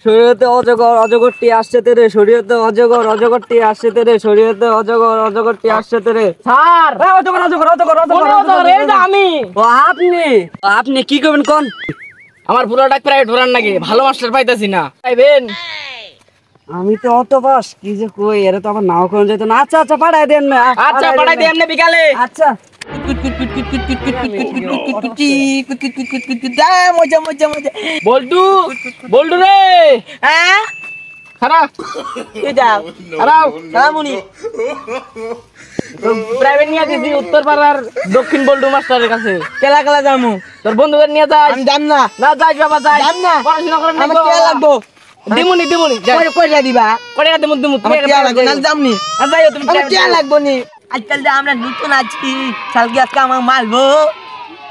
শরীয়তে অজগর অজগরটি আসছে তেরে শরীয়তে অজগর অজগরটি আসছে তেরে শরীয়তে অজগর অজগরটি আসছে তেরে স্যার অজগর অজগর অজগর অজগর এই যে আমি ও আপনি কি করবেন কোন আমার পুরোটা প্রাইভেট ভরান নাকি ভালো মাস্টার পাইতাছি না পাইবেন আমি তো অত বাস কি যে কই এর তো আমার নাও কোন যেত না আচ্ছা আচ্ছা পাঠাই দেন না আচ্ছা পাঠাই দিই এমনি বিকালে আচ্ছা মজা মজা মজা বল্টু বল্টু রে হ্যাঁ খারাপ তুই যাও খারাপ খারাপনি প্রাইভেট নিয়ে দিছি উত্তর পাড়ার দক্ষিণ বল্টু মাস্টারের কাছে কেলা কেলা যামু তোর বন্ধুদের নিয়ে যাই আমি যাম না না যাই বাবা যাই যাম না পড়াশোনা করেন না আমার কেলা লাগবো দিমুনি দিমুনি কইরা দিবা কইরা দিমু দিমু তুমি কেলা লাগবে না যামনি আর যাইও তুমি কেলা লাগবো নি আজকাল যে আমরা নতুন আছি সালকে আজকে আমাকে মারবো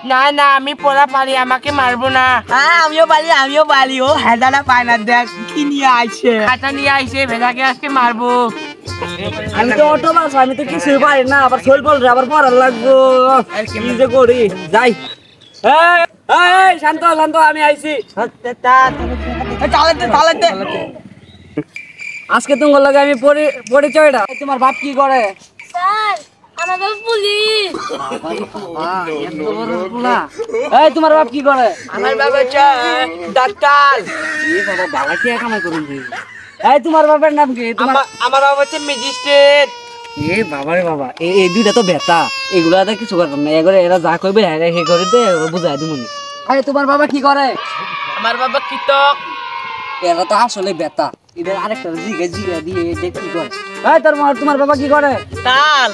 না না আমি পড়া পারি আমাকে মারবো না হ্যাঁ আমিও পারি ও হেদানা পায় না দেখ কি নিয়ে আইছে খাতা নিয়ে আইছে ভেদাকে আজকে মারবো আমি তো অটো বাস আমি তো কিছু পারি না আবার শৈল বল আবার পড়ার লাগবো কি যে করি যাই এই শান্ত শান্ত আমি আইছি চালাতে আজকে তোমার লাগে আমি পরিচয়টা তোমার বাপ কি করে স্যার আমার বাবা পুলিশ এই তোমার বাপ কি করে আমার বাবা ডাক্তার এই বাবা বালা কি কামাই করুন এই তোমার বাবার নাম কি আমার বাবা হচ্ছে ম্যাজিস্ট্রেট এ বাবা রে বাবা এই দুইটা তো বেতা এগুলা তো কিছু করতাম না এগুলো এরা যা কইবে হে করে দে বুঝাই দিমুনি আরে তোমার বাবা কি করে আমার বাবা কীটক এরা তো আসলে বেতা এদের আরেকটা জিগা দিয়ে এটা কি করে এই তোমার বাবা কি করে তাল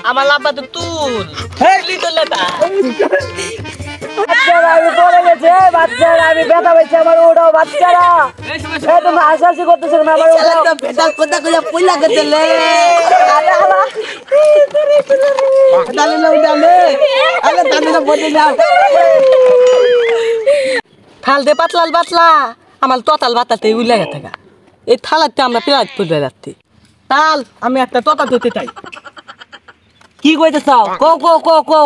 আমার লাব্বা তো তুল হেরলি তো লেতা বাচ্চারা আমি পড়ে গেছে বাচ্চারা আমি ব্যথা পাইছি আমার উঠাও বাচ্চারা এই তোমরা হাসাহাসি করতেছো না আমার উঠাও বেটা কথা কইয়া পয়লা গেলে ডালে না ডালে আগে ডালে না বদে যাও থাল দে পাতলাল পাতলা আমার তোতাল বাতাতে উইলা গেছে গা এই থালাতে আমরা পেঁয়াজ পড়ে যাচ্ছি তাল আমি একটা তোতা ধরতে চাই কি কইতে চাও কও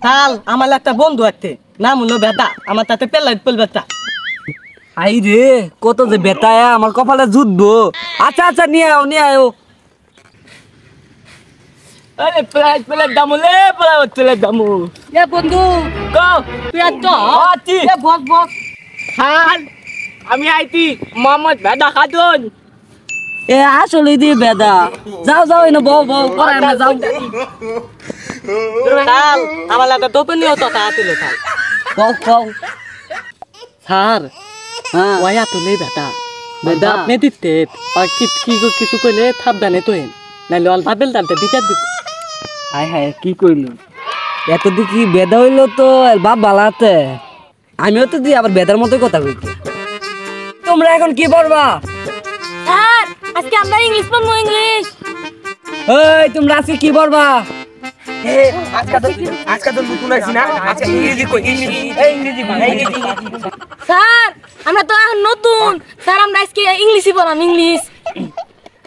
তাল আমার একটা বন্ধু আছে নাম হলো বেটা আমার তাতে পেলাই পড়বে আই রে কত যে বেতায়া আমার কপালে জুটবো আচ্ছা আচ্ছা নিয়ে আও আরে প্লেট দামুলে প্লেট দামু এ বন্ধু গো তুই আচ্ছ আছি এ বক খান আমি আইতি মোহাম্মদ বেটা খাতুন এ আসলে দি বেদা যাও এনে বউ পরে আমরা যাও তাল আমার লাগে তো নিও তো তাতিলে তাল কও স্যার হ্যাঁ ওয়া তুলে বেটা বেটা আপনি দিতে আর কিছু কইলে সাবধানে তো হেন নাইলে অল ভাবেল দালতে বিচার দিব হায় কি কইলো এত দেখি বেদা হইলো তো বাপ বালাতে আমিও তো দি আবার বেদার মতোই কথা কইতে তোমরা এখন কি পড়বা স্যার আজকে আমরা ইংলিশ পড়বো ইংলিশ এই তোমরা আজকে কি পড়বা আজকে তো নতুন আইছি না আজকে ইংরেজি কই ইংরেজি স্যার আমরা তো এখন নতুন স্যার আমরা আজকে ইংলিশই পড়াম ইংলিশ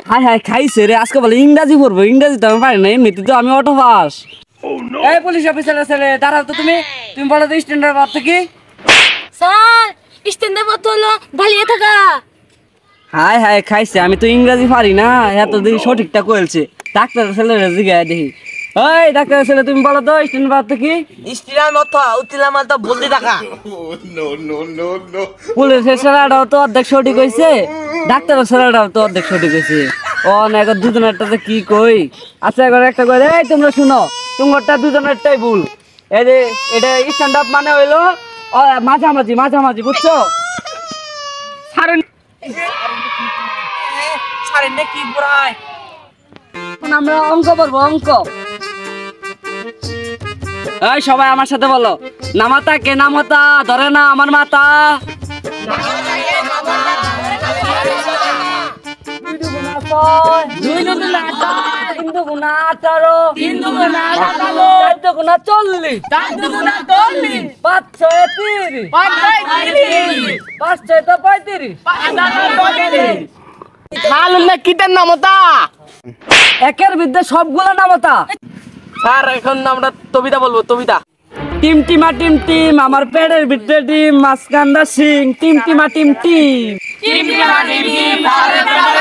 হায় খাইছে রে আজকে বলে ইংরাজি পড়বো ইংরাজি তো আমি পারি না এমনিতে তো আমি অটো পাস এই পুলিশ অফিসার ছেলে দাঁড়াও তো তুমি বলো তো স্ট্যান্ডার্ড অর্থ কি স্যার স্ট্যান্ডে পড়তে হলো দাঁড়িয়ে থাকা হায় খাইছে আমি তো ইংরাজি পারি না এত দেখি সঠিকটা কইলছে ডাক্তার ছেলেরা জিগায় দেখি ওই ডাক্তার ছেলে তুমি বলো তো স্ট্যান্ডার্ড অর্থ কি স্টিরার মত উতিলাম তো বলতে টাকা পুলিশের ছেলেটাও তো অর্ধেক সঠিক হয়েছে ডাক্তারের ছেলেটাও তো অর্ধেক সঠিক হয়েছে ও না এখন দুজনেরটাতে কি কই আচ্ছা এখন একটা করে এই তোমরা শুনো তোমারটা দুজনেরটাই ভুল এই যে এটা স্ট্যান্ড আপ মানে হইলো মাঝামাঝি বুঝছো সারেন কি পুরাই আমরা অঙ্ক পড়বো অঙ্ক এই সবাই আমার সাথে বলো নামাতা কে নামতা ধরে না আমার মাথা দুই দুগুণা 6 তিন দুগুণা 18 তিন দুগুণা 18 চার দুগুণা 40 চার দুগুণা 40 পাঁচ ছয় 30 পাঁচ ছয় 30 পাঁচ ছয় তো 35 মালুম না কিটার নামতা একের বিরুদ্ধে সবগুলো নামতা স্যার এখন আমরা কবিতা বলবো কবিতা টিম আমার পেটের ভিতরে ডিম মাঝখানটা Singh team team team team team